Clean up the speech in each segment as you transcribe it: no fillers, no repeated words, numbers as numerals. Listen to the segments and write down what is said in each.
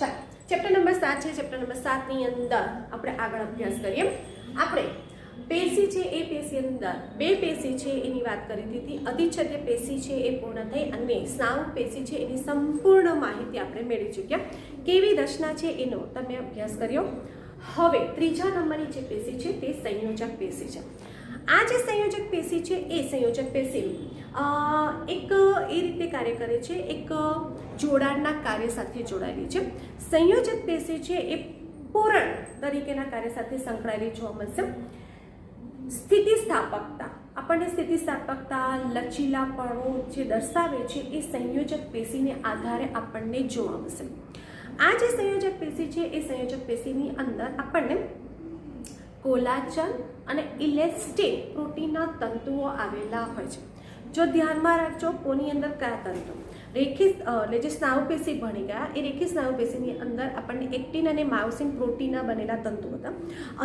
ચાલો chapter number 7 છે। Chapter number 7 ની અંદર આપણે આગળ અભ્યાસ કરીએ। આપણે પેશી છે એ પેશી અંદર બે પેશી છે એની વાત કરી હતી। અધિચ્છદીય પેશી છે એ પૂર્ણ થઈ અને સ્નાયુ પેશી છે એની સંપૂર્ણ માહિતી આપણે મેળવી ચૂક્યા। કેવી રચના છે એનો તમે અભ્યાસ કર્યો। હવે ત્રીજા નંબરની જે પેશી છે તે સંયોજક પેશી છે। આ જે સંયોજક પેશી છે એ સંયોજક પેશી એક એ રીતે કાર્ય કરે છે, એક જોડાણના કાર્ય સાથે જોડાયેલી છે। સંયોજક પેશી છે એ પૂરણ તરીકેના કાર્ય સાથે સંકળાયેલી જોવા મળશે। સ્થિતિસ્થાપકતા, આપણને સ્થિતિસ્થાપકતા, લચીલાપણું જે દર્શાવે છે એ સંયોજક પેશીને આધારે આપણને જોવા મળશે। આ જે સંયોજક પેશી છે એ સંયોજક પેશીની અંદર આપણને કોલાજન અને ઇલેસ્ટિન પ્રોટીનના તંતુઓ આવેલા હોય છે। જો ધ્યાનમાં રાખજો કોની અંદર કયા તંતુ, રેખીય એટલે જે સ્નાયુ પેશી ભણી ગયા એ રેખીય સ્નાયુ પેશીની અંદર આપણને એક્ટિન અને માયોસિન પ્રોટીનના બનેલા તંતુ હતા।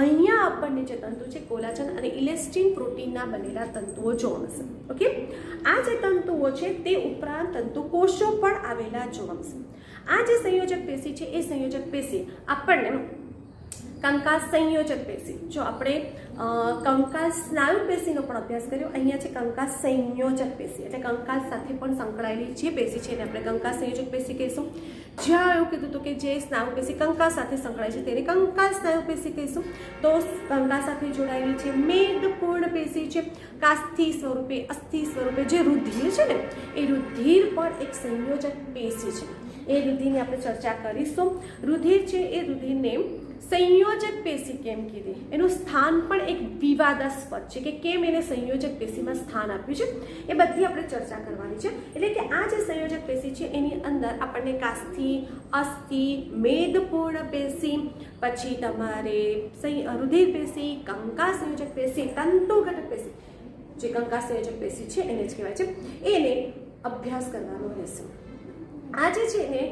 અહીંયા આપણને જે તંતુ છે કોલાજન અને ઇલેસ્ટિન પ્રોટીનના બનેલા તંતુઓ જોવા મળશે। ઓકે, આ જે તંતુઓ છે તે ઉપરાંત તંતુ કોષો પણ આવેલા જોવા મળશે। આ જે સંયોજક પેશી છે એ સંયોજક પેશી આપણને કંકાસ સંયોજક પેશી, જો આપણે કંકાસ સ્નાયુ પેશીનો પણ અભ્યાસ કર્યો, અહીંયા છે કંકાસ સંયોજક પેશી એટલે કંકાસ સાથે પણ સંકળાયેલી જે પેશી છે એને આપણે કંકાસ સંયોજક પેશી કહીશું। જ્યાં એવું કીધું હતું કે જે સ્નાયુ પેશી કંકાસ સાથે સંકળાય છે તેને કંકાસ સ્નાયુ પેશી કહીશું। તો કંકાસ સાથે જોડાયેલી છે મેદપૂર્ણ પેશી છે, કાસ્થિ સ્વરૂપે, અસ્થિ સ્વરૂપે જે રુધિર છે ને એ રુધિર પણ એક સંયોજક પેશી છે। એ રુધિરની આપણે ચર્ચા કરીશું। રુધિર છે એ રુધિરને સંયોજક પેશી કેમ કીધી, એનું સ્થાન પણ એક વિવાદાસ્પદ છે કે કેમ એને સંયોજક પેશીમાં સ્થાન આપ્યું છે એ બધી આપણે ચર્ચા કરવાની છે। એટલે કે આ જે સંયોજક પેશી છે એની અંદર આપણને કાસ્થિ, અસ્થિ, મેદપૂર્ણ પેશી, પછી તમારે રુધિર પેશી, કંકાસ સંયોજક પેશી, તંતુઘટક પેશી, જે કંકાસ સંયોજક પેશી છે એને જ કહેવાય છે, એને અભ્યાસ કરવાનો રહેશે। આ જે છે ને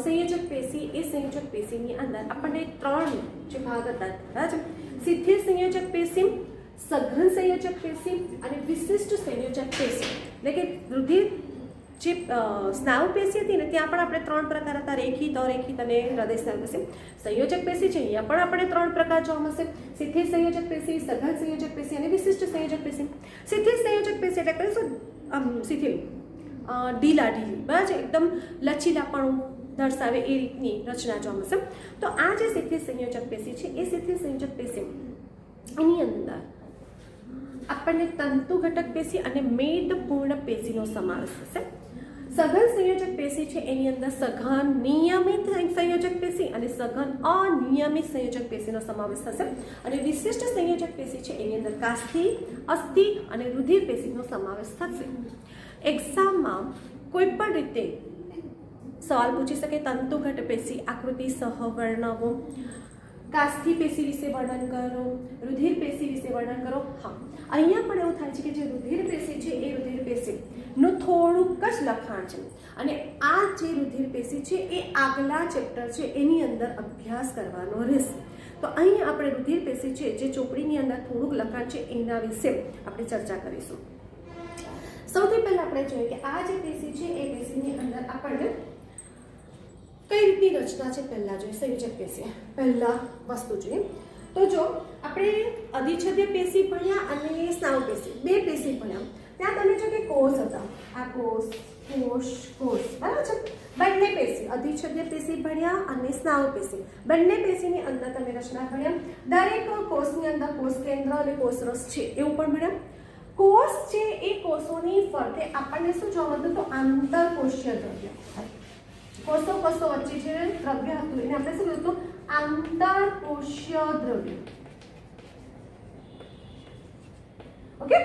સંયોજક પેશી, એ સંયોજક પેશીની અંદર આપણને ત્રણ જે ભાગ હતા બરાબર, શિથિલ સંયોજક પેશી, સઘન સંયોજક પેશી અને વિશિષ્ટ સંયોજક પેશી। એટલે કે રુધિર જે સ્નાયુ પેશી હતી ને ત્યાં પણ આપણે ત્રણ પ્રકાર હતા, રેખિત, અરેખિત અને હૃદય સ્નાયુ પેશી। સંયોજક પેશી છે અહીંયા પણ આપણે ત્રણ પ્રકાર જોવા મળશે, શિથિલ સંયોજક પેશી, સઘન સંયોજક પેશી અને વિશિષ્ટ સંયોજક પેશી। શિથિલ સંયોજક પેશી એટલે કહીશું શિથિલ ઢીલા ઢીલી બરાબર છે, એકદમ લચીલાપણું દર્શાવે એ રીતની રચના જોવા મળશે। તો આ જે શિથિલ સંયોજક પેશી છે એ શિથિલ સંયોજક પેશી એની અંદર આપણને તંતુ ઘટક પેશી અને મેદપૂર્ણ પેશીનો સમાવેશ થશે। સઘન સંયોજક પેશી છે એની અંદર સઘન નિયમિત સંયોજક પેશી અને સઘન અનિયમિત સંયોજક પેશીનો સમાવેશ થશે। અને વિશિષ્ટ સંયોજક પેશી છે એની અંદર કાસ્થિ, અસ્થિ અને રુધિર પેશીનો સમાવેશ થશે। એક્ઝામમાં કોઈ પણ રીતે સવાલ પૂછી શકે, તંતુઘટ પેશી આકૃતિ સહ વર્ણવો, કાસ્થિ પેશી વિશે વર્ણન કરો, રુધિર પેશી વિશે વર્ણન કરો। હા, અહીંયા પણ એવું થાય છે કે જે રુધિર પેશી છે એ રુધિર પેશીનું થોડુંક જ લખાણ છે અને આ જે રુધિર પેશી છે એ આગલા ચેપ્ટર છે એની અંદર અભ્યાસ કરવાનો રહેશે। તો અહીં આપણે રુધિર પેશી છે જે ચોપડીની અંદર થોડુંક લખાણ છે એના વિશે આપણે ચર્ચા કરીશું। સૌથી પહેલા આપણે જોઈએ કે આ જે પેશી છે એ પેશીની અંદર આપણને કઈ રીતની રચના છે પહેલા જોઈએ। સંયોજક પેશી પહેલા વસ્તુ જોઈએ તો જો આપણે અધિચ્છદીય પેશી ભણ્યા અને સ્નાયુ પેશી બે પેશી ભણ્યા, ત્યાં તમે જો કે કોષ હતા, આ કોષ બરાબર છે, બંને પેશી અધિચ્છદીય પેશી ભણ્યા અને સ્નાયુ પેશી બંને પેશીની અંદર તમે રચના ભણ્યા। દરેક કોષની અંદર કોષ કેન્દ્ર અને કોષરસ છે એવું પણ ભણ્યા। કોષ છે એ કોષોની ફરતે આપણને શું જોવા મળતું તો આંતરકોષીય દ્રવ્ય, કોષો વચ્ચે જે દ્રવ્ય હતું એને આપણે શું કીધું આંતરકોષીય દ્રવ્ય। ઓકે,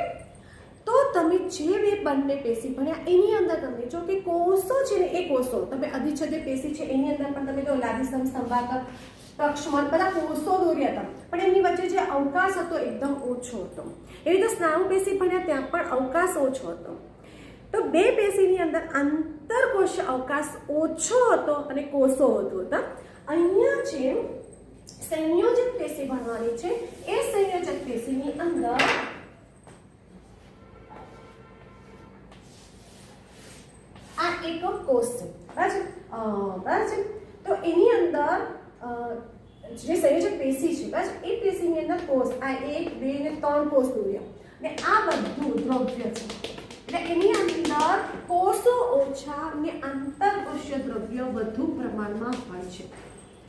તો તમે જે બે બંને પેશી ભણ્યા એની અંદર તમે જો કે કોષો છે ને એ કોષો તમે અધિચ્છદીય પેશી છે એની અંદર પણ તમે જો લાદીસ્તંભ, સ્તંભાકર, પ્રક્ષમણ બધા કોષો દોર્યા હતા પણ એમની વચ્ચે જે અવકાશ હતો એકદમ ઓછો હતો। એવી રીતે સ્નાયુ પેશી ભણ્યા ત્યાં પણ અવકાશ ઓછો હતો। તો બે પેશીની અંદર આંતરકોષીય અવકાશ ઓછો હતો અને કોષો વધુ હતા। અહીંયા જે સંયોજક પેશી ભણવાની છે એ સંયોજક પેશીની અંદર આ એક કોષ છે બરાબર છે। તો એની અંદર જે સંયોજક પેશી છે બસ એ પેશીની અંદર કોષ આ 1 2 ને 3 કોષ દોર્યા ને આ બધું દ્રવ્ય છે એટલે એની અંદર કોષો ઓછા ને આંતરકોષીય દ્રવ્ય વધુ પ્રમાણમાં હોય છે.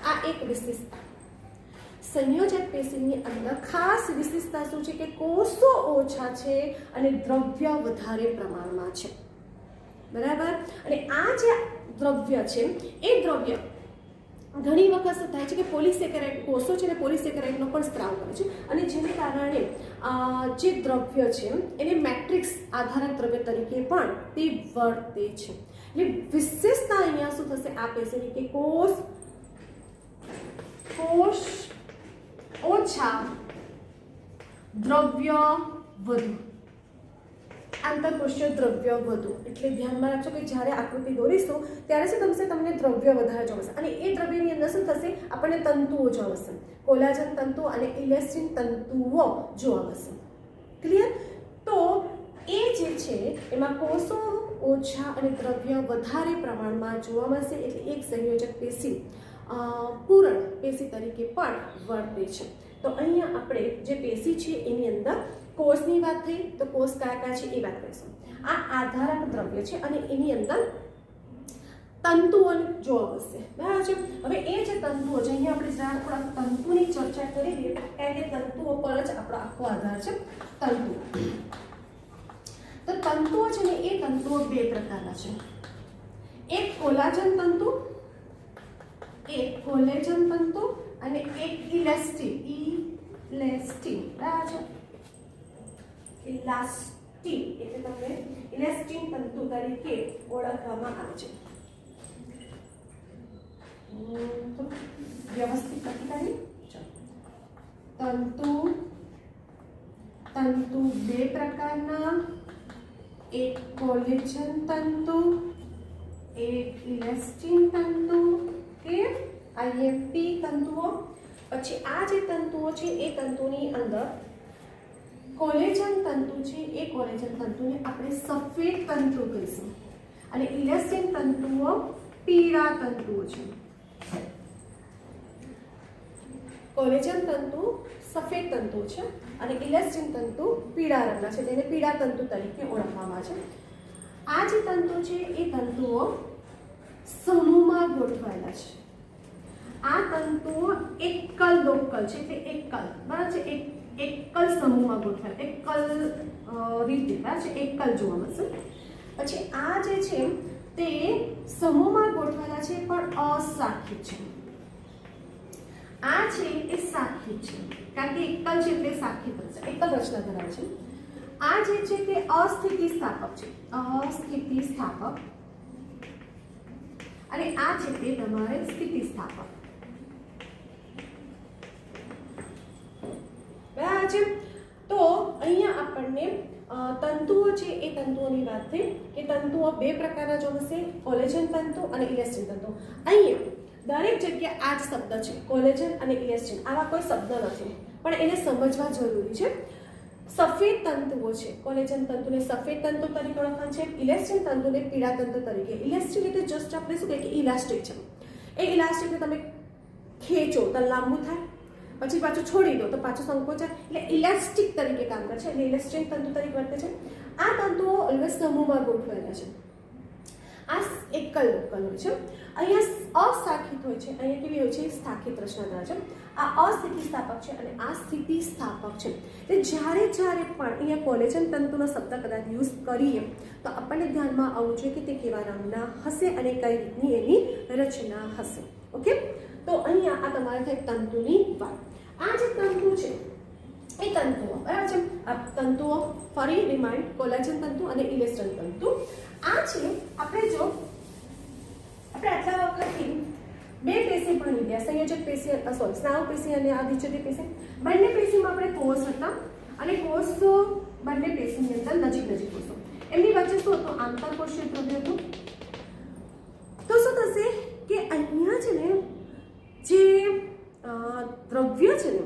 આ એક વિશેષતા સંયોજક પેશીની અંદર ખાસ વિશેષતા શું છે કે કોષો ઓછા છે અને દ્રવ્ય વધારે પ્રમાણમાં છે. બરાબર. અને આ જે દ્રવ્ય છે એ દ્રવ્ય ઘણી વખત શું થાય છે કે પોલિસેકેરાઇડ કોષો છે ને પોલિસેકેરાઇડનો પણ સ્ત્રાવ કરે છે અને જેને કારણે જે દ્રવ્ય છે એને મેટ્રિક્સ આધારક દ્રવ્ય તરીકે પણ તે વર્તે છે. એટલે વિશેષતા અહીંયા શું થશે આ પેશીની કે કોષ ઓછા દ્રવ્ય વધુ આંતરકોષીય દ્રવ્ય વધુ. એટલે ધ્યાનમાં રાખજો કે જ્યારે આકૃતિ દોરીશું ત્યારે શું થશે તમને દ્રવ્ય વધારે જોવા મળશે અને એ દ્રવ્યની અંદર શું થશે આપણને તંતુઓ જોવા મળશે કોલાજન તંતુ અને ઇલેસ્ટિન તંતુઓ જોવા મળશે. ક્લિયર. તો એ જે છે એમાં કોષો ઓછા અને દ્રવ્ય વધારે પ્રમાણમાં જોવા મળશે એટલે એક સંયોજક પેશી પૂરણ પેશી તરીકે પણ વર્તે છે. તો અહીંયા આપણે જે પેશી છે એની અંદર કોષની વાત થઈ તો કોષ કયા કયા છે એ વાત કરીશું. આ આધારક દ્રવ્ય છે અને એની અંદર તંતુઓ જોવા મળશે. બરાબર છે. હવે એ જે તંતુઓ છે અહીંયા આપણે થોડા તંતુની ચર્ચા કરી દઈએ કારણ કે તંતુઓ પર જ આપણો આખો આધાર છે. તંતુ તો તંતુઓ છે ને એ તંતુઓ બે પ્રકારના છે. એક કોલાજન તંતુ અને એક ઇલાસ્ટિન. બરાબર છે. ઇલાસ્ટિન એટલે તમને ઇલાસ્ટિન તંતુ તરીકે ઓળખવામાં આવે છે. તો વ્યવસ્થિત લખી કાઢી. તંતુ બે પ્રકારના, એક કોલેજન તંતુ, એક ઇલાસ્ટિન તંતુ કે આઈએમપી તંતુઓ. પછી આ જે તંતુઓ છે એ તંતુની અંદર કોલેજન તંતુ છે એ કોલેજન તંતુને આપણે સફેદ તંતુ કહીશું અને ઇલાસ્ટિન તંતુઓ પીળા તંતુઓ છે. કોલેજન તંતુ સફેદ તંતુ છે અને ઇલાસ્ટિન તંતુ પીળા રંગના છે તેને પીળા તંતુ તરીકે ઓળખવામાં આવે છે. આ જે તંતુ છે એ તંતુઓ સમૂહમાં ગોઠવાયેલા છે. આ તંતુઓ એકલ લોકલ છે એટલે એકલ બરાબર છે એકલ સમૂહમાં ગોઠવાયેલા એકલ રીતે બરાબર છે એકલ જોવા મળશે. પછી આ જે છે તે સમૂહમાં ગોઠવાયેલા છે પણ અસાખી છે. આ છે એ સાખી છે કારણ કે એકલ છે એટલે સાખી બનશે એકલ રચના ધરાવે છે. આ જે છે તે અસ્થિતિસ્થાપક છે અસ્થિતિસ્થાપક અને આ છે તે તમારે સ્થિતિસ્થાપક. બરાબર છે. તો અહીંયા આપણને તંતુઓ છે એ તંતુઓની વાત થઈ કે તંતુઓ બે પ્રકારના જોવા મળશે કોલેજન તંતુ અને ઇલાસ્ટિન તંતુ. અહીંયા દરેક જગ્યાએ આ જ શબ્દ છે કોલેજન અને ઇલાસ્ટિન. આવા કોઈ શબ્દ નથી પણ એને સમજવા જરૂરી છે. સફેદ તંતુઓ છે કોલેજન તંતુને સફેદ તંતુ તરીકે ઓળખાય છે, ઇલાસ્ટિન તંતુને પીળા તંતુ તરીકે. ઇલાસ્ટિન એટલે જસ્ટ આપણે શું કહીએ કે ઇલાસ્ટિક છે. એ ઇલાસ્ટિકને તમે ખેંચો તો લાંબુ થાય પછી પાછું છોડી દો તો પાછું સંકોચાય એટલે ઇલાસ્ટિક તરીકે કામ કરે છે એટલે ઇલાસ્ટિન તંતુ તરીકે વર્તે છે. આ તંતુઓ ઓલવેઝ સમૂહમાં ગોઠવાયેલા છે. આ એકલ લોકલ હોય છે. અહીંયા અસાખિત હોય છે અહીંયા કેવી હોય છે સ્થાખિત રચના ધરાવે છે. આ અસ્થિતિસ્થાપક છે અને આ સ્થિતિસ્થાપક છે. એટલે જ્યારે પણ અહીંયા કોલેજન તંતુનો શબ્દ કદાચ યુઝ કરીએ તો આપણને ધ્યાનમાં આવવું જોઈએ કે તે કેવા રંગના હશે અને કઈ રીતની એની રચના હશે. ઓકે. તો અહીંયા આ તમારે થાય તંતુની વાત. આ જે તંતુ છે એ તંતુઓ બરાબર છે. આ તંતુઓ ફરી રિમાઇન્ડ કોલેજન તંતુ અને ઇલાસ્ટિન તંતુ. આ છે આપણે જો આપણે આટલા વખતથી બે પેશી ભણી ગયા સંયોજક પેશી સોરી સ્નાયુ પેશી અને અધિચ્છદી પેશી. બંને પેશીમાં આપણે કોષ હતા અને કોષો બંને પેશીની અંદર નજીક કોષો એમની વચ્ચે શું હતું આંતરકોષીય દ્રવ્ય હતું. તો શું થશે કે અહીંયા છે ને જે દ્રવ્ય છે ને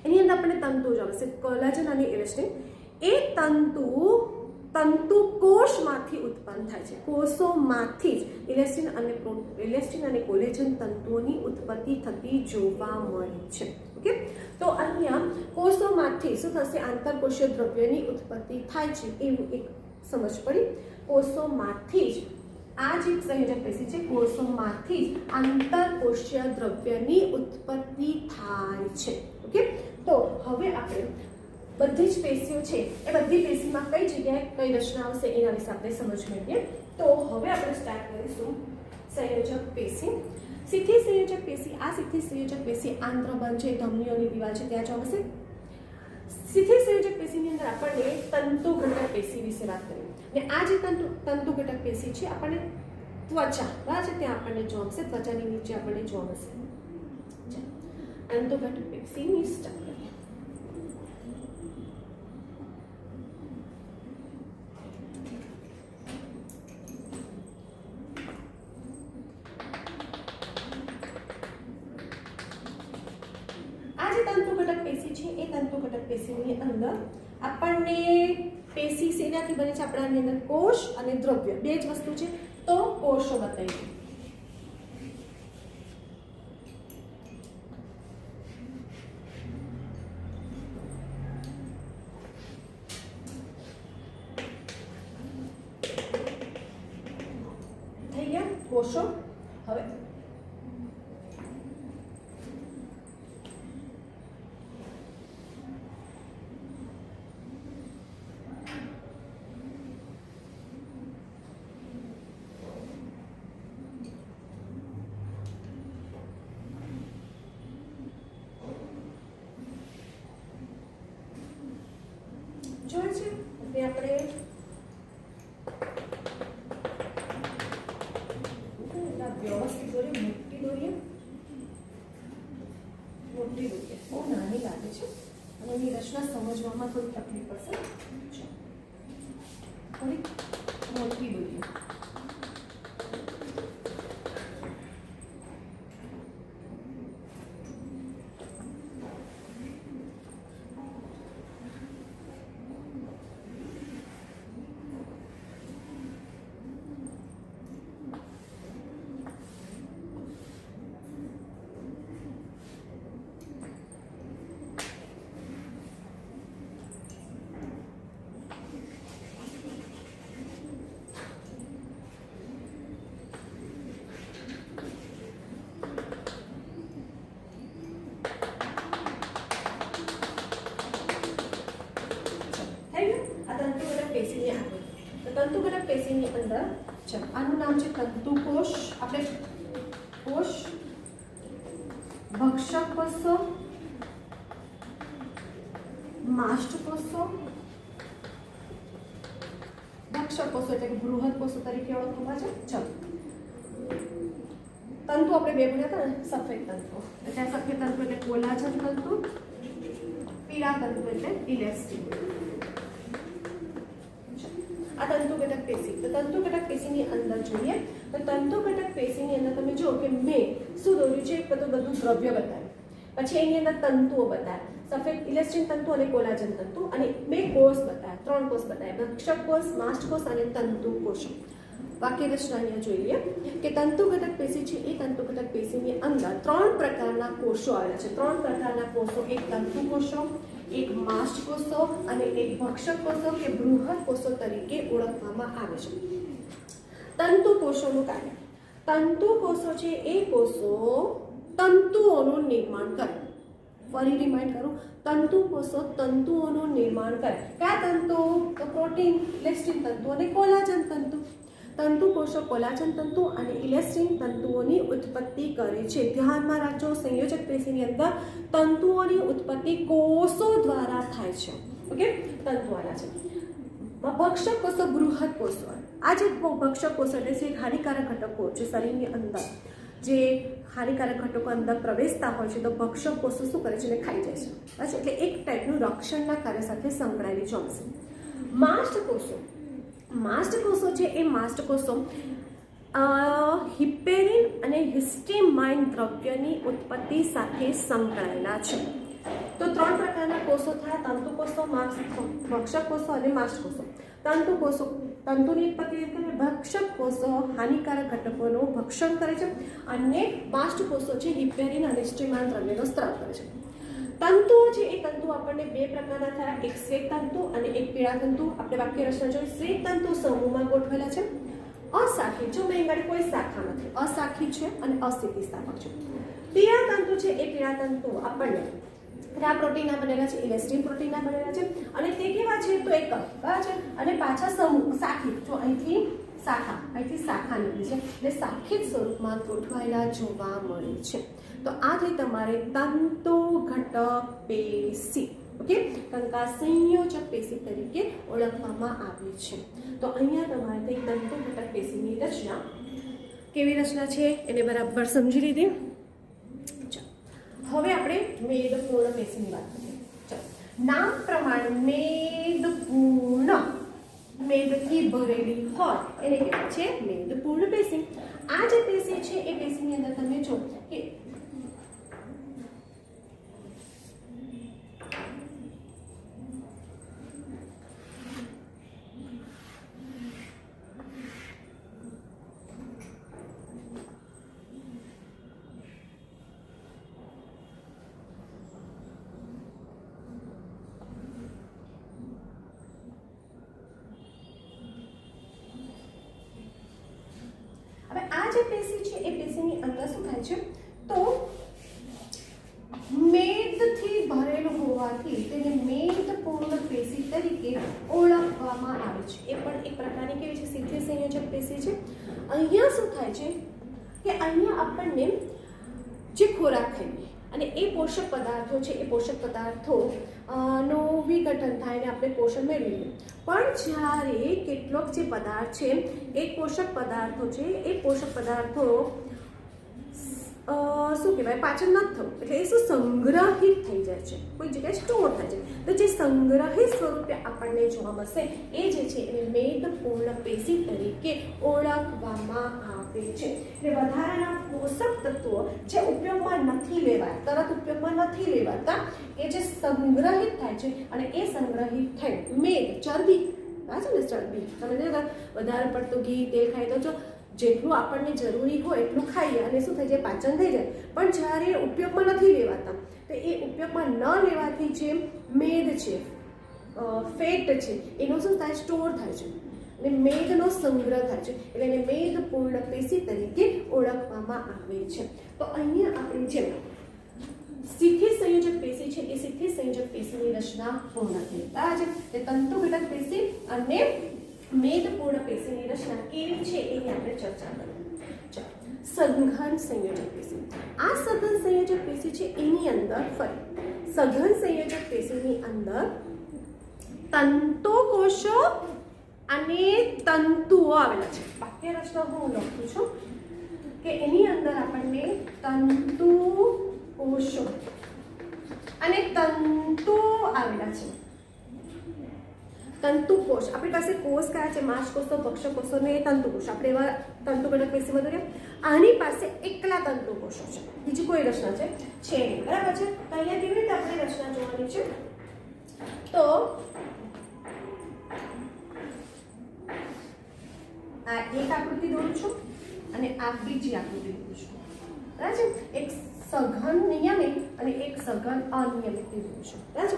એની અંદર આપણને તંતુ જોવા મળશે કોલેજન અને ઇલાસ્ટિન. એ તંતુ તંતુકોષમાંથી ઉત્પન્ન થાય છે. કોષોમાંથી જ ઇલેસ્ટિન અને કોલેજન તંતુઓની ઉત્પત્તિ થતી જોવા મળે છે. ઓકે, તો અહીંયા કોષોમાંથી શું થશે? આંતરકોષીય દ્રવ્યની ઉત્પત્તિ થાય છે એવું એક સમજ પડી. કોષોમાંથી જ આ જે સંયોજક પેશી છે, કોષોમાંથી જ આંતરકોષીય દ્રવ્યની ઉત્પત્તિ થાય છે. ઓકે, તો હવે આપણે બધી જ પેશીઓ છે એ બધી પેશીમાં કઈ જગ્યાએ કઈ રચના આવશે એના વિશે આપણે સમજ મેળવીએ. તો હવે આપણે સ્ટાર્ટ કરીશું સંયોજક પેશી. સીધી સંયોજક પેશી, આ સીધી સંયોજક પેશી આંત્રબંધ છે, ધમનીઓની દિવાલ છે ત્યાં જોવા મળશે. સીધી સંયોજક પેશીની અંદર આપણને તંતુ ઘટક પેશી વિશે વાત કરી અને આ જે તંતુ ઘટક પેશી છે આપણને ત્વચા બરાબર છે ત્યાં આપણને જોવા મળશે. ત્વચાની નીચે આપણને જોવા મળશે. તંતુ ઘટક પેશીની સ્ટાર્ટ કરીએ. તંતુ ઘટક પેશી છે એ તંતુ ઘટક પેશીની અંદર આપણને પેશી શેનાથી બને છે? આપણાની અંદર કોષ અને દ્રવ્ય બે જ વસ્તુ છે. તો કોષો બતાવી થઈ ગયા કોષો. હવે જોઈ છે એટલે આપણે વ્યવસ્થિત દોરીએ, મોટી દોરીએ, બહુ નાની લાગે છે અને એની રચના સમજવામાં થોડી તકલીફ પડશે. થોડી મોટી દોરીએ. પેશીની આગળ તો તંતુ ઘટક પેશીની અંદર છે આનું નામ છે તંતુકોષ. આપણે કોષ, ભક્ષક કોષો, માસ્ટ કોષો, ભક્ષક કોષો એટલે કે બૃહદ કોષો તરીકે ઓળખવામાં છે. ચલો, તંતુ આપણે બે ભણ્યા હતા ને, સફેદ તંતુ એટલે સફેદ તંતુ એટલે કોલાજન તંતુ, પીળા તંતુ એટલે ઇલેસ્ટિન. આ તંતુ ઘટક પેશી. તો તંતુ ઘટક પેશીની અંદર જોઈએ તો તંતુ ઘટક પેશીની અંદર તમે જો કે મેં શું દોર્યું છે? બધું દ્રવ્ય બતાવ્યું, પછી એની અંદર તંતુઓ બતાવ્યા, સફેદ ઇલેસ્ટિન તંતુ અને કોલાજન તંતુ, અને બે કોષ બતાવ્યા, 3 કોષ બતાવ્યા, ભક્ષક કોષ, માસ્ટ કોષ અને તંતુ કોષો. વાક્ય રચના અહીંયા જોઈ લઈએ કે તંતુ ઘટક પેશી છે એ તંતુ ઘટક પેશીની અંદર 3 પ્રકારના કોષો આવેલા છે. 3 પ્રકારના કોષો, એક તંતુ કોષો, એક માસ્ટ કોષો અને એક ભક્ષક કોષો કે બૃહદ કોષો તરીકે ઓળખવામાં આવે છે. તંતુ કોષોનું કાર્ય. તંતુ કોષો છે એ કોષો તંતુઓનું નિર્માણ કરે. ફરી રિમાઇન્ડ કરું, તંતુ કોષો તંતુઓનું નિર્માણ કરે. કયા તંતુ? તો પ્રોટીન, ઇલેસ્ટિન તંતુ અને કોલાજન તંતુ. તંતુ કોષો કોલાજન તંતુ અને ઇલેસ્ટિન તંતુઓની ઉત્પત્તિ કરે છે. ધ્યાનમાં રાખજો, સંયોજક પેશીની અંદર તંતુઓની ઉત્પત્તિ કોષો દ્વારા થાય છે. ઓકે, તંતુવાળા છે. ભક્ષક કોષો, બૃહદ કોષો. આ જે ભક્ષક કોષો એટલે છે હાનિકારક ઘટકો જે શરીરની અંદર જે હાનિકારક ઘટકો અંદર પ્રવેશતા હોય છે તો ભક્ષક કોષો શું કરે છે? એને ખાઈ જાય છે. બસ, એટલે એક ટાઈપનું રક્ષણના કાર્ય સાથે સંકળાયેલી જોશે. માસ્ટ કોષો. માસ્ટ કોષો છે એ માસ્ટ કોષો હિપેરિન અને હિસ્ટેમાઇન દ્રવ્યની ઉત્પત્તિ સાથે સંકળાયેલા છે. તો 3 પ્રકારના કોષો થયા: તંતુ કોષો, ભક્ષક કોષો અને માસ્ટ કોષો. તંતુકોષો તંતુની ઉત્પત્તિ કરે, ભક્ષક કોષો હાનિકારક ઘટકોનું ભક્ષણ કરે છે અને બાષ્પકોષો છે હિપેરિન અને સ્ટ્રીમાન દ્રવ્યનો સ્ત્રાવ કરે છે. તંતુઓ છે એ તંતુ આપણને બે પ્રકારના થયા, એક શ્વેત તંતુ અને એક પીળા તંતુ. આપણે વાક્ય રચના જોઈ. શ્વેત તંતુ સમૂહમાં ગોઠવેલા છે, અશાખી, જો મેં આગળ કોઈ શાખા નથી, અશાખી છે અને અસ્થિતિસ્થાપક છે. પીળા તંતુ છે એ પીળા તંતુ આપણને આ પ્રોટીનના બનેલા છે, ઇલેસ્ટિન પ્રોટીનના બનેલા છે અને તે કેવા છે તો એક બરાબર છે અને પાછા સમૂહ શાખી, જો અહીંથી શાખા નીકળી છે એટલે શાખિત સ્વરૂપમાં ગોઠવાયેલા જોવા મળે છે. તો આ થઈ તમારે તંતુ ઘટક પેશી. ઓકે, કંકાસ સંયોજક પેશી તરીકે ઓળખવામાં આવે છે. તો અહીંયા તમારે તે તંતુ ઘટક પેશીની રચના કેવી રચના છે એને બરાબર સમજી લીધી. હવે આપણે મેદપૂર્ણ પેશીની વાત કરીએ. ચાલો, નામ પ્રમાણે મેદપૂર્ણ, મેદથી ભરેલી હોય એને કહેવાય છે મેદપૂર્ણ પેશી. આ જે પેશી છે એ પેશીની અંદર તમે જો કે પેશી છે એ પેશીની અંદર શું થાય છે તો મેદથી ભરેલું હોવાથી તેને મેદપૂર્ણ પેશી તરીકે ઓળખવામાં આવે છે. એ પણ એક પ્રકારની કેવી છે, સીધી સંયોજક પેશી છે. અહીંયા શું થાય છે કે અહીંયા આપણને જે ખોરાક ખાઈએ અને એ પોષક પદાર્થો છે એ પોષક પદાર્થો નું વિઘટન થાય ને આપણે પોષણ મેળવીએ. પણ જ્યારે કેટલોક જે પદાર્થ છે એ પોષક પદાર્થો છે એ પોષક પદાર્થો શું કહેવાય પાચન નથી થવું એટલે એ શું સંગ્રહિત થઈ જાય છે, કોઈ જગ્યાએ સ્ટોર થાય છે. તો જે સંગ્રહિત સ્વરૂપે આપણને જોવા મળશે એ જે છે એને મેદપૂર્ણ પેશી તરીકે ઓળખવામાં આવે છે. એટલે વધારાના પોષક તત્વો જે ઉપયોગમાં નથી લેવાય, તરત ઉપયોગમાં નથી લેવાતા, એ જે સંગ્રહિત થાય છે અને એ સંગ્રહિત થઈ મેદ, ચરબી છે ને, ચરબી તમે વધારે પડતું ઘી તેલ ખાઈ દો છો, જેટલું આપણને જરૂરી હોય એટલું ખાઈએ અને શું થઈ જાય પાચન થઈ જાય. પણ જ્યારે ઉપયોગમાં નથી લેવાતા તો એ ઉપયોગમાં ન લેવાથી જે મેદ છે, ફેટ છે એનો શું થાય સ્ટોર થાય છે અને મેદનો સંગ્રહ થાય છે એટલે એને મેદપૂર્ણ પેશી તરીકે ઓળખવામાં આવે છે. તો અહીંયા આપણે જે સીધી સંયોજક પેશી છે એ સીધી સંયોજક પેશીની રચના પૂર્ણ થઈ. બરાબર છે. તે તંતુ ઘટક પેશી અને મેદપૂર્ણ પેશીની રચના કેવી છે એની આપણે ચર્ચા કરીએ. સઘન સંયોજક પેશી. આ સઘન સંયોજક પેશી છે એની અંદર ફરી સઘન સંયોજક પેશીની અંદર તંતુકોષો અને તંતુઓ આવેલા છે. વાક્ય રચના હું લખું છું કે એની અંદર આપણને તંતુકોષો અને તંતુ આવેલા છે. તંતુકોષ આપણી પાસે કોષ કયા છે, માંસકોષો, ભક્ષકોષો ને તંતુકોષ. આપણે એવા તંતુ ઘટક પેશીમાં દોર્યા. આની પાસે એકલા તંતુકોષો છે, બીજી કોઈ રચના છે નહીં. બરાબર છે. તો અહીંયા કેવી રીતે આપણે રચના જોવાની છે તો આ એક આકૃતિ દોરું છું અને આ બીજી આકૃતિ દોરું છું. બરાબર છે. એક સઘન નિયમિત અને એક સઘન અનિયમિત દોરું છું. બરાબર છે.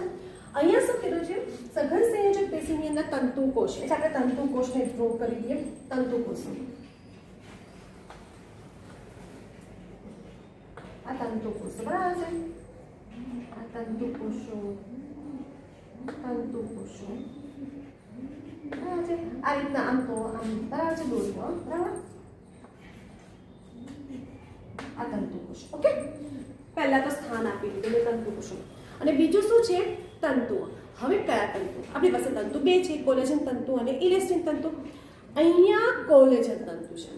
અહીંયા શું કીધું છે સઘન સંયોજક પેશીની અંદર તંતુકોષ એટલે આપણે તંતુકોષને ડ્રો કરી દઈએ. તંતુકોષો, આ તંતુકોષો બરાબર છે. આ તંતુકોષો બરાબર છે. આ રીતના આમ તો આમ બરાબર છે દોરી દો. બરાબર, આ તંતુકોષ. ઓકે, પહેલા તો સ્થાન આપી દીધું મેં તંતુકોષો. અને બીજું શું છે તંતુઓ. હવે કયા તંતુ આપણી પાસે તંતુ બે છે, કોલેજન તંતુ અને ઇલેસ્ટિન તંતુ. અહીંયા કોલેજન તંતુ છે.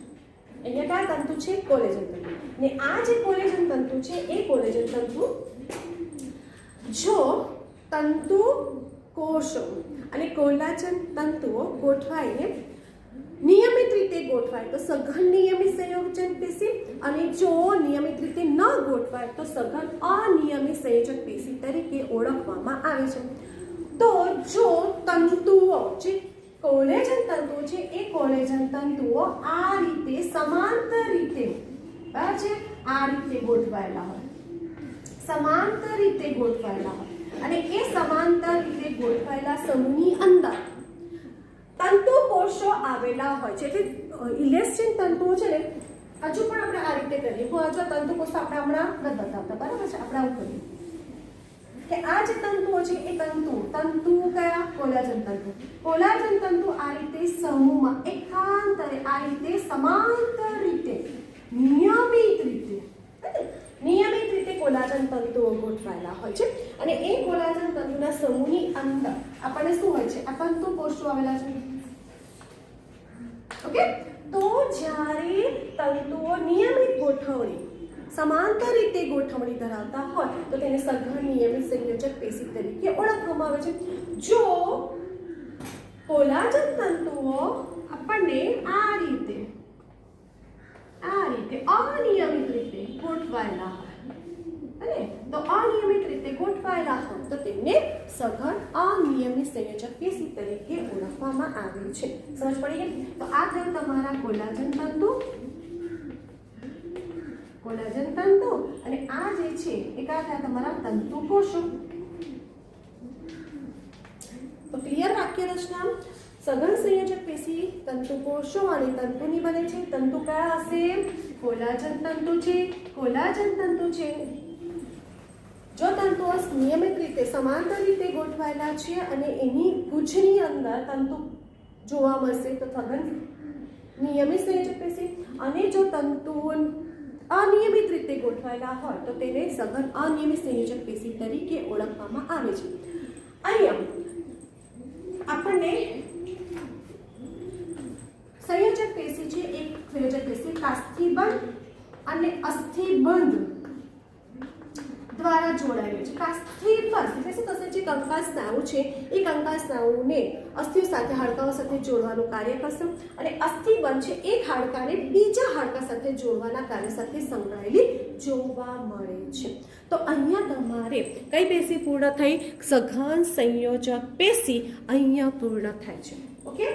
અહીંયા કયા તંતુ છે? કોલેજન તંતુ. ને આ જે કોલેજન તંતુ છે એ કોલેજન તંતુ જો તંતુ કોષો અને કોલાજન તંતુઓ ગોઠવાઈને નિયમિત રીતે ગોઠવાય તો સઘન નિયમિત સંયોજક પેશી અને જો નિયમિત રીતે ન ગોઠવાય તો સઘન અનિયમિત સંયોજક પેશી તરીકે ઓળખવામાં આવે છે. તો જો તંતુઓ જે કોલેજન તંતુઓ છે એ કોલેજન તંતુઓ આ રીતે સમાંતર રીતે બરાબર છે આ રીતે ગોઠવાયેલા હોય, સમાંતર રીતે ગોઠવાયેલા હોય અને એ સમાંતર રીતે ગોઠવાયેલા સમૂહની અંદર તંતુ કોષો આવેલા હોય છે. એટલે ઇલેસ્ટિન તંતુઓ છે ને હજુ પણ આપણે આ રીતે કરીએ. હજુ તંતુ કોષો આપણે હમણાં નથી બતાવતા બરાબર છે. આપણે આવું કરીએ કે આ જે તંતુઓ છે એ તંતુ કયા કોલાજન તંતુ. કોલાજન તંતુ આ રીતે સમૂહમાં એકાંતરે આ રીતે સમાંતર રીતે નિયમિત રીતે કોલાજન તંતુઓ ગોઠવાયેલા હોય છે અને એ કોલાજન તંતુના સમૂહની અંદર આપણને શું હોય છે? આ તંતુ કોષો આવેલા છે. ઓકે, તો જ્યારે તંતુઓ નિયમિત ગોઠવણી સમાંતર રીતે ગોઠવણી ધરાવતા હોય તો તેને સઘન નિયમિત સંયોજક પેશી તરીકે ઓળખવામાં આવે છે. જો કોલાજન તંતુઓ આપણને આ રીતે અનિયમિત રીતે ગોઠવાયેલા હોય અને તો અનિયમિત રીતે ગોઠવાયેલા હોય તો તેને સઘન અનિયમિત સંયોજક પેશી તરીકે ઓળખવામાં આવે છે. સમજ પડી ગઈ? તો આ થયું તમારા કોલાજન તંતુ અને આ જે છે એ કયા થયા તમારા તંતુ કોષો. તો ક્લિયર વાક્ય રચના. સઘન સંયોજક પેશી તંતુ કોષો અને તંતુની બને છે. તંતુ કયા હશે? કોલાજન તંતુ છે. જો તંતુઓ નિયમિત રીતે સમાંતર રીતે ગોઠવાયેલા છે અને એની ગુચ્છની અંદર તંતુ જોવા મળશે તો સઘન નિયમિત સંયોજક પેશી. અને જો તંતુઓ અનિયમિત રીતે ગોઠવાયેલા હોય તો તેને સઘન અનિયમિત સંયોજક પેશી તરીકે ઓળખવામાં આવે છે. અહીંયા આપણને સંયોજક પેશી છે એક સંયોજક પેશી કાસ્થિબંધ અને અસ્થિબંધ દ્વારા જોડાયેલું છે. કાસ્થિબંધ એટલે શું થશે? જે કંકાલ સ્નાયુ છે એ કંકાલ સ્નાયુને અસ્થિઓ સાથે હાડકાઓ સાથે જોડવાનું કાર્ય કરશે અને અસ્થિબંધ છે એક હાડકાને બીજા હાડકા સાથે જોડવાના કાર્ય સાથે સંકળાયેલી જોવા મળે છે. તો અહીંયા તમારે કઈ પેશી પૂર્ણ થઈ? સઘન સંયોજક પેશી અહીંયા પૂર્ણ થાય છે. ઓકે,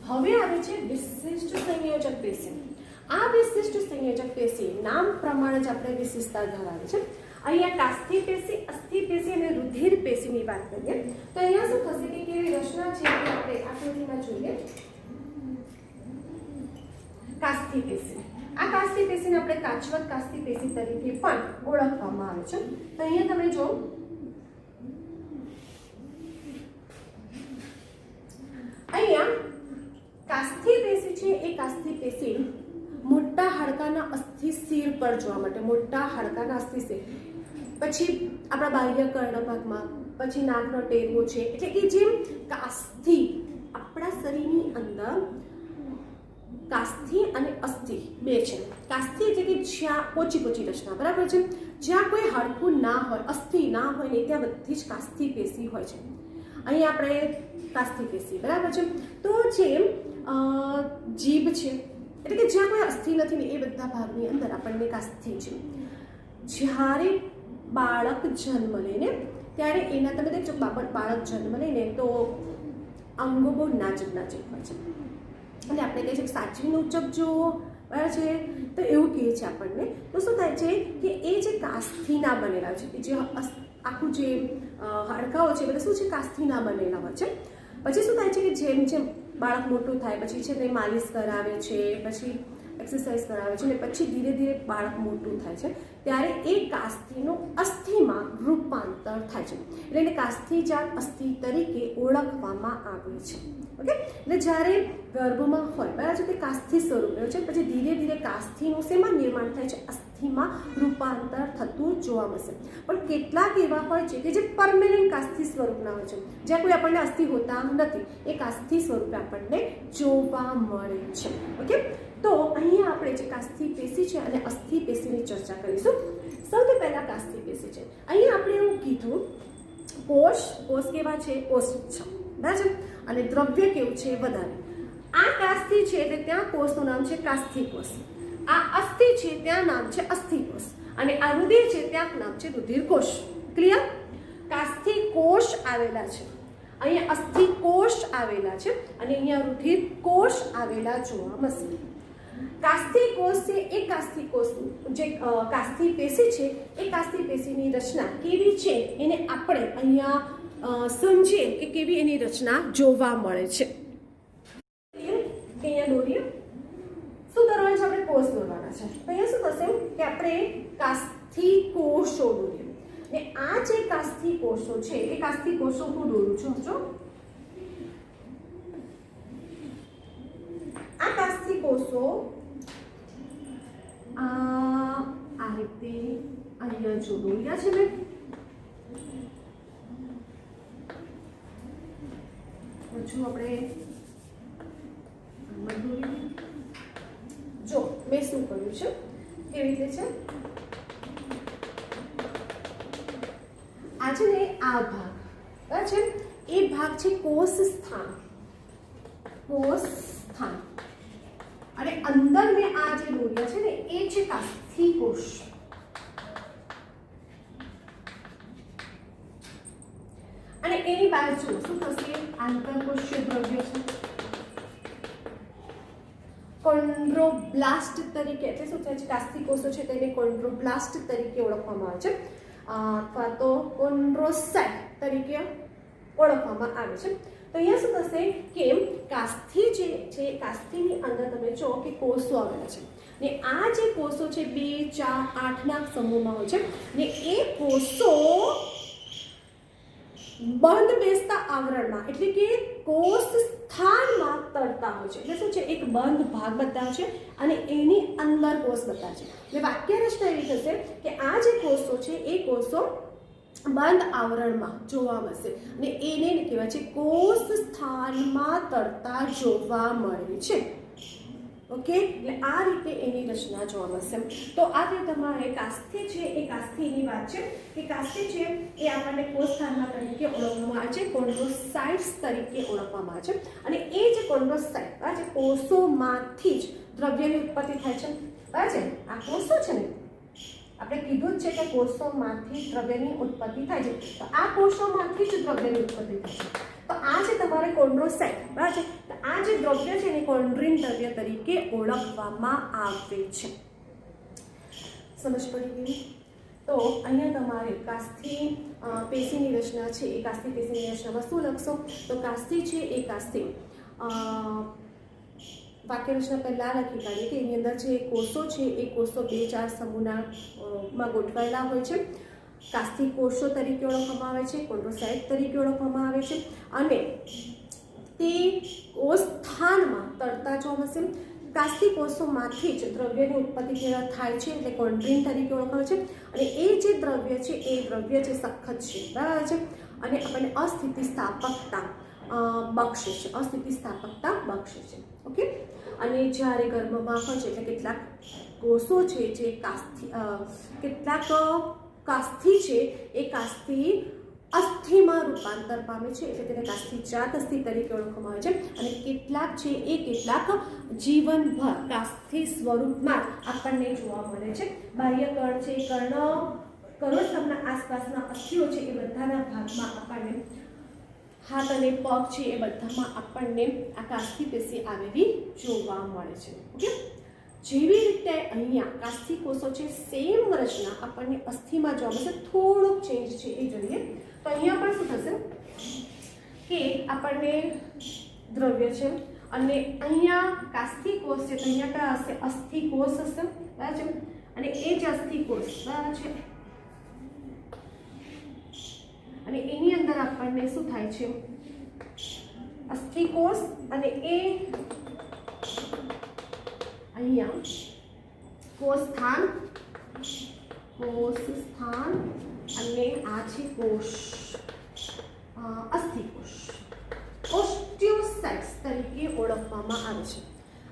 હવે આવે છે વિશિષ્ટ સંયોજક પેશી. આ વિશિષ્ટ સંયોજક પેશી નામ પ્રમાણે જ આપણે વિશિષ્ટતા ધરાવે છે. અહીંયા કાસ્થિ પેશી, અસ્થિ પેશી અને રુધિર પેશીની વાત કરીએ તો અહીંયા શું થશે કે કેવી રચના છે કે આપણે આકૃતિમાં જોઈએ. કાસ્થિ પેશી, આ કાસ્થિ પેશીને આપણે કાચવત કાસ્થિ પેશી તરીકે પણ ઓળખવામાં આવે છે. તો અહીંયા તમે જો અહીંયા કાસ્થિ પેશી છે એ કાસ્થિ પેશી મોટા હાડકાના અસ્થિ શિર પર જોવા માટે, મોટા હાડકાના અસ્થિ શિર, પછી આપણા બાહ્ય કર્ણભાગમાં, પછી નાકનો ટેરવો છે. એટલે કે જેમ કાસ્થિ આપણા શરીરની અંદર કાસ્થિ અને અસ્થિ બે છે. કાસ્થિ એટલે કે જ્યાં પોચી રચના બરાબર છે, જ્યાં કોઈ હાડકું ના હોય, અસ્થિ ના હોય ને ત્યાં બધી જ કાસ્થિ પેશી હોય છે. અહીં આપણે કાસ્થિ પેશી બરાબર છે. તો જેમ જીભ છે એટલે કે જ્યાં કોઈ અસ્થિ નથી ને એ બધા ભાગની અંદર આપણને કાસ્થિ છે. જ્યારે બાળક જન્મ લે ને ત્યારે એના તમે દેખજો બાળક જન્મ લે ને તો અંગો બહુ નાજુક હોય છે અને આપણે કહીએ છીએ સાચવીને ઉચકજો બરાબર છે. તો એવું કહે છે આપણને. તો શું થાય છે કે એ જે કાસ્થિના બનેલા છે, જે આખું જે હાડકાઓ છે બધા શું છે? કાસ્થિના બનેલા હોય છે. પછી શું થાય છે કે જેમ જેમ બાળક મોટું થાય પછી છે તે માલિશ કરાવે છે, પછી એક્સરસાઇઝ કરાવે છે અને પછી ધીરે ધીરે બાળક મોટું થાય છે ત્યારે એ કાસ્થિનું અસ્થિમાં રૂપાંતર થાય છે. એટલે એને કાસ્થિજાત અસ્થિ તરીકે ઓળખવામાં આવે છે. ઓકે, એટલે જ્યારે ગર્ભમાં હોય બરાબર છે તે કાસ્થિ સ્વરૂપે છે, પછી ધીરે ધીરે કાસ્થિનું શેમાં નિર્માણ થાય છે? અસ્થિમાં રૂપાંતર થતું જોવા મળશે. પણ કેટલાક એવા હોય છે કે જે પરમેનન્ટ કાસ્થિ સ્વરૂપના હોય છે, જ્યાં કોઈ આપણને અસ્થિ હોતા નથી, એ કાસ્થિ સ્વરૂપે આપણને જોવા મળે છે. ઓકે, તો અહીંયા આપણે જે કાસ્થિ પેશી છે અને અસ્થિ પેશીની ચર્ચા કરીશું. સૌથી પહેલા કાસ્થિ પેશી છે. અહીંયા આપણે એવું કીધું કોષ કેવા છે? કોષ છે બરાબર, અને દ્રવ્ય કેવું છે? વધારે. આ કાસ્થિ છે એટલે ત્યાં કોષનું નામ છે કાસ્થિ કોષ. આ અસ્થિ છે ત્યાં નામ છે અસ્થિકોષ અને આ રુધિર છે ત્યાં નામ છે રુધિરકોષ. ક્લિયર? કાસ્થિકોષ આવેલા છે, અહીંયા અસ્થિકોષ આવેલા છે અને અહીંયા રુધિરકોષ આવેલા જોવા મળશે. કાસ્થિકોષ છે એ કાસ્થિકોષ જે કાસ્થિ પેશી છે એ કાસ્થિ પેશીની રચના કેવી છે એને આપણે અહીંયા સમજીએ કે કેવી એની રચના જોવા મળે છે. અહીંયા દોરીએ શું કરવાનું છે? આપણે કોષ દોરવાના છે. તો અહીંયા શું થશે કે આપણે કાસ્થિકોષો દોરીએ ને આ જે કાસ્થિકોષો છે એ કાસ્થિકોષો હું દોરું છું. જો આ કાસ્થિકોષો આ રીતે અહીંયા જો દોર્યા છે મેં, જો આપણે જો મેં શું કર્યું છે કેવી રીતે છે આ છે ને આ ભાગ છે એ ભાગ છે કોષ સ્થાન. કોષ સ્થાન અને અંદર મેં આ જે દોર્યા છે ને એ છે કાસ્થિકોષ. અને એની બાજુ શું થશે? આંતરકોષીય દ્રવ્ય છે. કોન્ડ્રોબ્લાસ્ટ તરીકે, એટલે શું થાય છે કાસ્થિકોષો છે તેને કોન્ડ્રોબ્લાસ્ટ તરીકે ઓળખવામાં આવે છે અથવા તો કોન્ડ્રોસાઇટ તરીકે ઓળખવામાં આવે છે. તો અહીંયા શું થશે કે કાસ્થિ જે છે કાસ્થિની અંદર તમે જો કે કોષો આવેલા છે ને આ જે કોષો છે 2, 4, 8ના સમૂહમાં હોય છે ને એ કોષો બંધ બેસતા આવરણમાં એટલે કે કોષ સ્થાનમાં તરતા હોય છે. એટલે શું છે એક બંધ ભાગ બતાવે છે અને એની અંદર કોષ બતાવે છે. એટલે વાક્ય રચના એવી થશે કે આ જે કોષો છે એ કોષો બંધ આવરણમાં જોવા મળશે અને એને કહેવાય છે કોષ સ્થાનમાં તરતા જોવા મળે છે. ઓકે, એટલે આ રીતે એની રચના જોવા મળશે. તો આ જે તમારે કાસ્થિ છે એ કાસ્થિની વાત છે કે કાસ્થિ છે એ આપણને કોષ સ્થાનમાં તરીકે ઓળખવામાં આવે છે, કોન્ડ્રોસાઇટ્સ તરીકે ઓળખવામાં આવે છે અને એ જે કોન્ડ્રોસાઇટ આ જે કોષોમાંથી જ દ્રવ્યની ઉત્પત્તિ થાય છે. બરાબર છે? આ કોષો છે ને આપણે કીધું જ છે કે કોષોમાંથી દ્રવ્યની ઉત્પત્તિ થાય છે. તો આ કોષોમાંથી જ દ્રવ્યની ઉત્પત્તિ થાય છે. તો આ જે તમારે કોન્ડ્રોસાઇટ બરાબર છે, તો આ જે દ્રવ્ય છે એને કોન્ડ્રીન દ્રવ્ય તરીકે ઓળખવામાં આવે છે. સમજ પડી ગઈ? તો અહીંયા તમારે કાસ્થિ પેશીની રચના છે એ કાસ્થિ પેશીની રચનામાં શું લખશો? તો કાસ્થિ છે એ કાસ્થિ વાક્ય રચના પહેલાં લખી કાઢીએ કે એની અંદર જે કોષો છે એ કોષો 2-4 સમૂહમાં ગોઠવાયેલા હોય છે. કાસ્થિકોષો તરીકે ઓળખવામાં આવે છે, કોન્ડ્રોસાઇટ તરીકે ઓળખવામાં આવે છે અને તે કોષ સ્થાનમાં તરતા જોવા મળશે. કાસ્થિકોષોમાંથી જ દ્રવ્યની ઉત્પત્તિ થાય છે એટલે કોન્ડ્રીન તરીકે ઓળખાય છે અને એ જે દ્રવ્ય છે એ દ્રવ્ય છે સખત છે. બરાબર છે? અને આપણને અસ્થિતિસ્થાપકતા બક્ષે છે, અસ્થિતિસ્થાપકતા બક્ષે છે. ઓકે, અને જ્યારે ગર્ભમાં હોય છે એટલે કેટલાક કોષો છે જે કેટલાક કાસ્થિ છે એ કાસ્થિ અસ્થિમાં રૂપાંતર પામે છે એટલે તેને કાસ્થિજાત અસ્થિ તરીકે ઓળખવામાં આવે છે અને કેટલાક છે એ કેટલાક જીવનભર કાસ્થિ સ્વરૂપમાં આપણને જોવા મળે છે. બાહ્ય કણ છે, કરોડસ્તંભના આસપાસના અસ્થિઓ છે એ બધાના ભાગમાં આપણને હાથ અને પગ છે એ બધામાં આપણને આ કાસ્થિ પેશી આવેલી જોવા મળે છે. ઓકે, જેવી રીતે અહીંયા કાસ્થિકોષો છે સેમ રચના આપણને અસ્થિમાં જોવા મળશે. થોડોક ચેન્જ છે એ જોઈએ. તો અહીંયા પણ શું થશે કે આપણને દ્રવ્ય છે અને અહીંયા કાસ્થિકોષ છે તો અહીંયા કયા હશે? અસ્થિકોષ હશે. બરાબર છે? અને એ જ અસ્થિકોષ બરાબર છે અને એની અંદર આપણને શું થાય છે? અસ્થિકોષ અને એ અહીંયા કોષ સ્થાન અને આ છે કોષ અસ્થિકોષ ઓસ્ટિયોસાઇટ્સ તરીકે ઓળખવામાં આવે છે.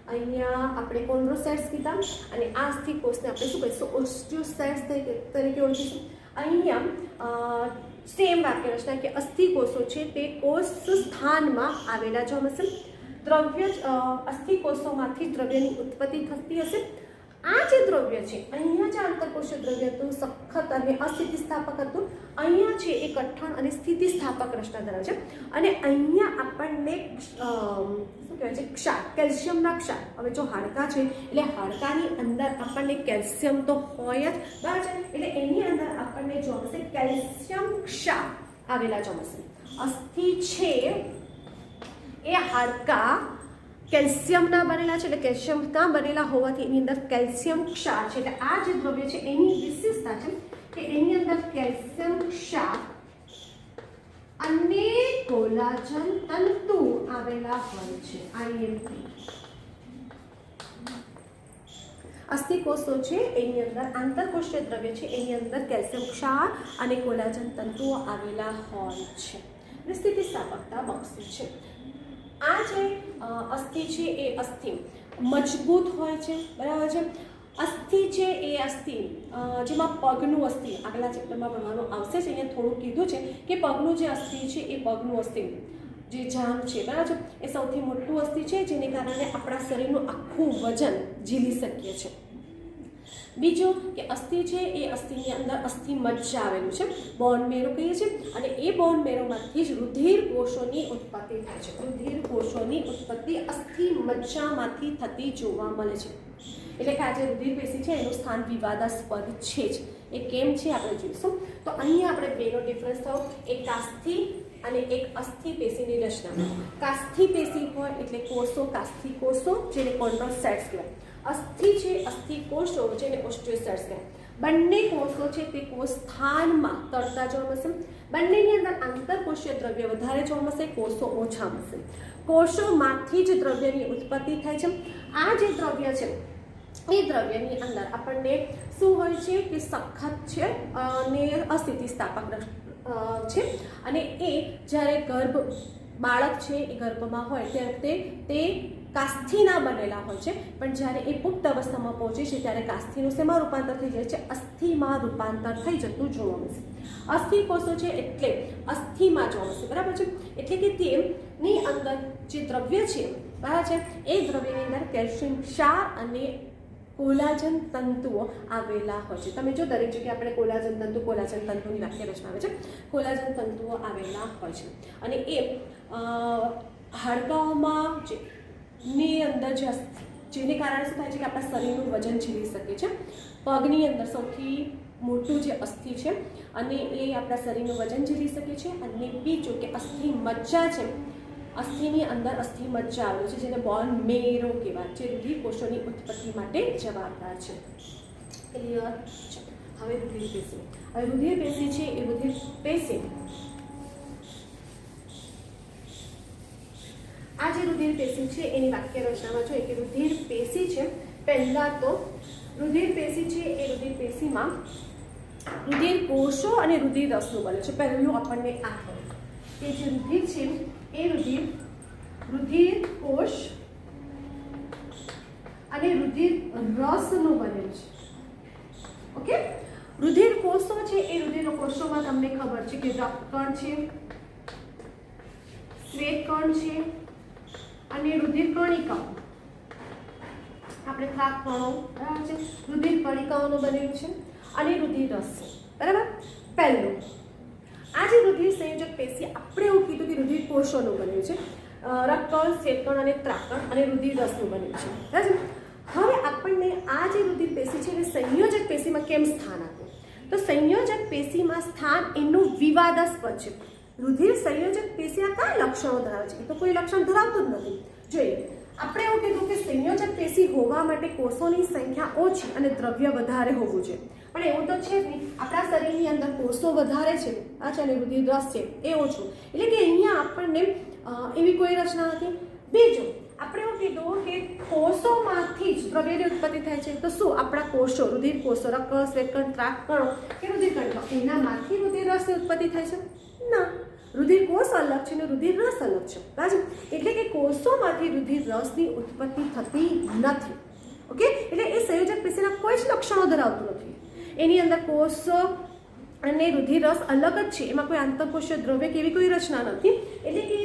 અહીંયા આપણે કોન્ડ્રોસાઇટ્સ કીધા અને આ અસ્થિકોષને આપણે શું કહીશું? ઓસ્ટિયોસાઇટ્સ તરીકે ઓળખીશું. અહીંયા સેમ વાક્ય રચના કે અસ્થિકોષો છે તે કોષ સ્થાનમાં આવેલા જોવા મળશે. દ્રવ્ય અસ્થિકોષોમાંથી દ્રવ્યની ઉત્પત્તિ થતી હશે આ જે દ્રવ્ય છે, અહીંયા જે આંતરકોષીય દ્રવ્ય હતું સખત અને અસ્થિતિસ્થાપક હતું, અહીંયા છે એ કઠણ અને સ્થિતિસ્થાપક રચના ધરાવે છે. અને અહીંયા આપણને શું કહેવાય છે, ક્ષાર, કેલ્શિયમના ક્ષાર. હવે જો હાડકાં છે એટલે હાડકાની અંદર આપણને કેલ્શિયમ તો હોય જ, બરાબર છે. એટલે એની અંદર આપણને જોવા મળશે કેલ્શિયમ ક્ષાર આવેલા જોવા મળશે. અસ્થિ છે એ હાડકાં કેલ્શિયમના બનેલા છે, એટલે કેલ્શિયમના બનેલા હોવાથી એની અંદર કેલ્શિયમ ક્ષાર છે. એટલે આ જે દ્રવ્ય છે એની વિશેષતા છે કે એની અંદર કેલ્શિયમ ક્ષાર અને કોલાજન તંતુ આવેલા હોય છે. આઈએમપી અસ્થિકોષો છે એની અંદર આંતરકોષીય દ્રવ્ય છે એની અંદર કેલ્શિયમ ક્ષાર અને કોલાજન તંતુઓ આવેલા હોય છે અને સ્થિતિસ્થાપકતા બક્ષે છે. આ જે અસ્થિ છે એ અસ્થિ મજબૂત હોય છે, બરાબર છે. અસ્થિ છે એ અસ્થિ જેમાં પગનું અસ્થિ આગલા ચેપ્ટરમાં ભણવાનું આવશે છે. અહીંયા થોડું કીધું છે કે પગનું જે અસ્થિ છે એ પગનું અસ્થિ જે જાંઘ છે, બરાબર છે, એ સૌથી મોટું અસ્થિ છે જેને કારણે આપણા શરીરનું આખું વજન ઝીલી શકીએ છીએ. બીજું કે અસ્થિ છે એ અસ્થિની અંદર અસ્થિ મજ્જા આવેલું છે, બોન મેરો કહીએ છીએ. અને એ બોન મેરોમાંથી જ રુધિર કોષોની ઉત્પત્તિ થાય છે. રુધિર કોષોની ઉત્પત્તિ અસ્થિ મજ્જામાંથી થતી જોવા મળે છે. એટલે કે આ જે રુધિર પેશી છે એનું સ્થાન વિવાદાસ્પદ છે જ. એ કેમ છે આપણે જોઈશું. તો અહીંયા આપણે બેનો ડિફરન્સ થયો, એક કાસ્થિ અને એક અસ્થિ પેશીની રચના. કાસ્થિ પેશી હોય એટલે કોષો, કાસ્થિ કોષો જેને કોન્ડ્રોસાઇટ્સ કહેવાય. અસ્થિ છે અસ્થિ કોષો જેને ઓસ્ટિયોસાઇટ્સ કહેવાય. બંને કોષો છે તે કોષ સ્થાનમાં તરતા જોવા મળશે. બંનેની અંદર આંતરકોષીય દ્રવ્ય વધારે જોવા મળશે, કોષો ઓછા મળશે. કોષોમાંથી જ દ્રવ્યની ઉત્પત્તિ થાય છે. આ જે દ્રવ્ય છે એ દ્રવ્યની અંદર આપણને શું હોય છે કે સખત છે અને અસ્થિતિસ્થાપક છે. અને એ જ્યારે બાળક છે એ ગર્ભમાં હોય ત્યારે તે કાસ્થિના બનેલા હોય છે, પણ જ્યારે એ પુખ્ત અવસ્થામાં પહોંચે છે ત્યારે કાસ્થિનું શેમાં રૂપાંતર થઈ જાય છે, અસ્થિમાં રૂપાંતર થઈ જતું જોવા મળશે. અસ્થિ કોષો છે એટલે અસ્થિમાં જોવા મળશે, બરાબર છે. એટલે કે તેમની અંદર જે દ્રવ્ય છે, બરાબર છે, એ દ્રવ્યની અંદર કેલ્શિયમ ક્ષાર અને કોલાજન તંતુઓ આવેલા હોય છે. તમે જો દરેક જગ્યાએ આપણે કોલાજન તંતુની વ્યાખ્યા રચના આવે છે. કોલાજન તંતુઓ આવેલા હોય છે અને એ હાડકાઓમાં ની અંદર જેને કારણે શું થાય છે કે આપણા શરીરનું વજન ઝીલી શકે છે. પગની અંદર સૌથી મોટું જે અસ્થિ છે અને એ આપણા શરીરનું વજન ઝીલી શકે છે. અને બીજું કે અસ્થિ મજ્જા છે, અસ્થિની અંદર અસ્થિ મજ્જા આવેલું છે જેને બોન મેરો કહેવાય, જે રુધિર કોષોની ઉત્પત્તિ માટે જવાબદાર છે. ક્લિયર છે. હવે રુધિર પેશી. હવે રુધિર પેશી છે એ રુધિર પેશી, આ જે રુધિર પેશી છે એની વાક્ય રચનામાં જોઈએ કે રુધિર પેશી છે, પહેલા તો રુધિર પેશી છે એ રુધિર પેશીમાં રુધિર કોષો અને રુધિર રસનું બને છે. પહેલું આપણને આ થયું કે જે રુધિર છે એ રુધિર કોષ અને રુધિર રસનું બનેલું છે. ઓકે, રુધિર કોષો છે એ રુધિર કોષોમાં તમને ખબર છે કે રક્તકણ છે, શ્વેતકણ છે અને રુધિર કણિકાઓ. આપણે ખાક કણો, બરાબર છે, રુધિર કણિકાઓનું બનેલું છે અને રુધિર રસ છે, બરાબર. પહેલું આ જે રુધિર સંયોજક પેશી આપણે એવું કીધું કે રુધિર કોષોનું બન્યું છે, રક્તકણ, શ્વેતકણ અને ત્રાકણ અને રુધિર રસનું બન્યું છે, બરાબર. હવે આપણને આ જે રુધિર પેશી છે એને સંયોજક પેશીમાં કેમ સ્થાન આપ્યું? તો સંયોજક પેશીમાં સ્થાન એનું વિવાદાસ્પદ છે. રુધિર સંયોજક પેશીના કયા લક્ષણો ધરાવે છે? એ તો કોઈ લક્ષણ ધરાવતું જ નથી. જોઈએ, આપણે એવું કીધું કે સંયોજક પેશી હોવા માટે કોષોની સંખ્યા ઓછી અને દ્રવ્ય વધારે હોવું જોઈએ, પણ એવું તો છે જ નહીં. આપણા શરીરની અંદર કોષો વધારે છે અને રુધિર રસ છે એ ઓછું, એટલે કે અહીંયા આપણને એવી કોઈ રચના નથી. બીજું આપણે એવું કીધું કે કોષોમાંથી જ દ્રવ્યની ઉત્પત્તિ થાય છે. તો શું આપણા કોષો, રુધિર કોષો, રક્ત, શ્વેતકણ, ત્રાકકણો કે રુધિર કણિકાઓ, એનામાંથી રુધિર રસની ઉત્પત્તિ થાય છે? ના, રુધિર કોષ અલગ છે અને રુધિર રસ અલગ છે, બરાબર. એટલે કે કોષોમાંથી રુધિર રસની ઉત્પત્તિ થતી નથી. ઓકે, એટલે એ સંયોજક પેશીના કોઈ જ લક્ષણો ધરાવતું નથી. એની અંદર કોષો અને રુધિર રસ અલગ જ છે, એમાં કોઈ આંતરકોષીય દ્રવ્ય કે એવી કોઈ રચના નથી. એટલે કે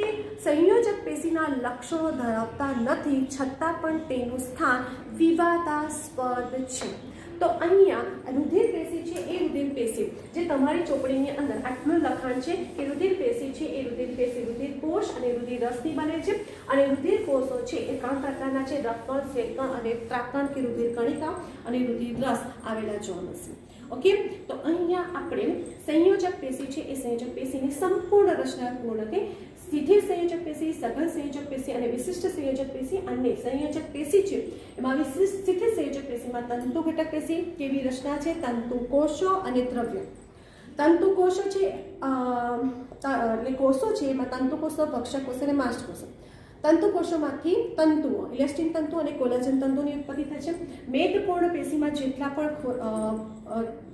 સંયોજક પેશી પેશીના લક્ષણો ધરાવતા નથી, છતાં પણ તેનું સ્થાન વિવાદાસ્પદ છે. તો અહીંયા રુધિર પેશી છે એ રુધિર પેશી જે તમારી ચોપડીની અંદર આટલું લખાણ છે કે રુધિર પેશી છે એ રુધિર પેશી રુધિર કોષ અને રુધિર રસથી બને છે. અને રુધિર કોષો છે એ 3 પ્રકારના છે: રક્તકણ, શ્વેતકણ અને ત્રાકકણ કે રુધિર કણિકા અને રુધિર રસ આવેલા જોવા મળશે. ઓકે, તો અહીંયા આપણે સંયોજક પેશી છે એ સંયોજક પેશીની સંપૂર્ણ રચના પૂર્ણ થઈ. શિથિલ સંયોજક પેશી, સઘન સંયોજક પેશી અને વિશિષ્ટ સંયોજક પેશી. અને સંયોજક પેશી છે એમાં શિથિલ સંયોજક પેશીમાં તંતુ ઘટક પેશી કેવી રચના છે, તંતુ કોષો અને દ્રવ્ય. તંતુ કોષો છે એટલે કોષો છે એમાં તંતુ કોષો, ભક્ષક કોષો અને માસ્ટ કોષો. તંતુ કોષોમાંથી તંતુઓ, ઇલેસ્ટિન તંતુ અને કોલાજન તંતુની ઉત્પત્તિ થાય છે. મેદપૂર્ણ પેશીમાં જેટલા પણ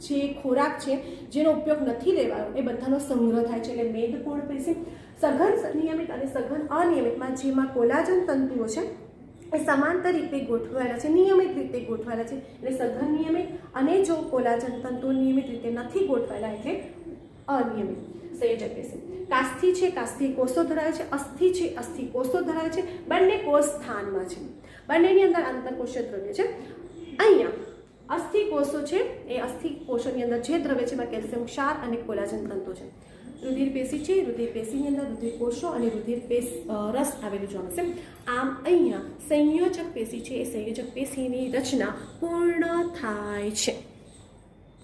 જે ખોરાક છે જેનો ઉપયોગ નથી લેવાયો એ બધાનો સંગ્રહ થાય છે, એટલે મેદપૂર્ણ પેશી. સઘન નિયમિત અને સઘન અનિયમિતમાં જેમાં કોલાજન તંતુઓ છે એ સમાંતર રીતે ગોઠવાયેલા છે, નિયમિત રીતે ગોઠવાયેલા છે, એટલે સઘન નિયમિત. અને જો કોલાજન તંતુઓ નિયમિત રીતે નથી ગોઠવાયેલા એટલે અનિયમિત સંયોજક પેશી. કાસ્થિ છે, કાસ્થિ કોષો ધરાવે છે. અસ્થિ છે, અસ્થિ કોષો ધરાવે છે. બંને કોષ સ્થાનમાં છે, બંનેની અંદર આંતરકોષીય દ્રવ્ય છે. અહીંયા અસ્થિ કોષો છે એ અસ્થિ કોષોની અંદર જે દ્રવ્ય છે એમાં કેલ્શિયમ ક્ષાર અને કોલાજન તંતુ છે. રુધિર પેશી છે, રુધિર પેશીની અંદર રુધિર કોષો અને રુધિર રસ આવેલું જોવા મળશે. આમ અહીંયા સંયોજક પેશી છે એ સંયોજક પેશીની રચના પૂર્ણ થાય છે.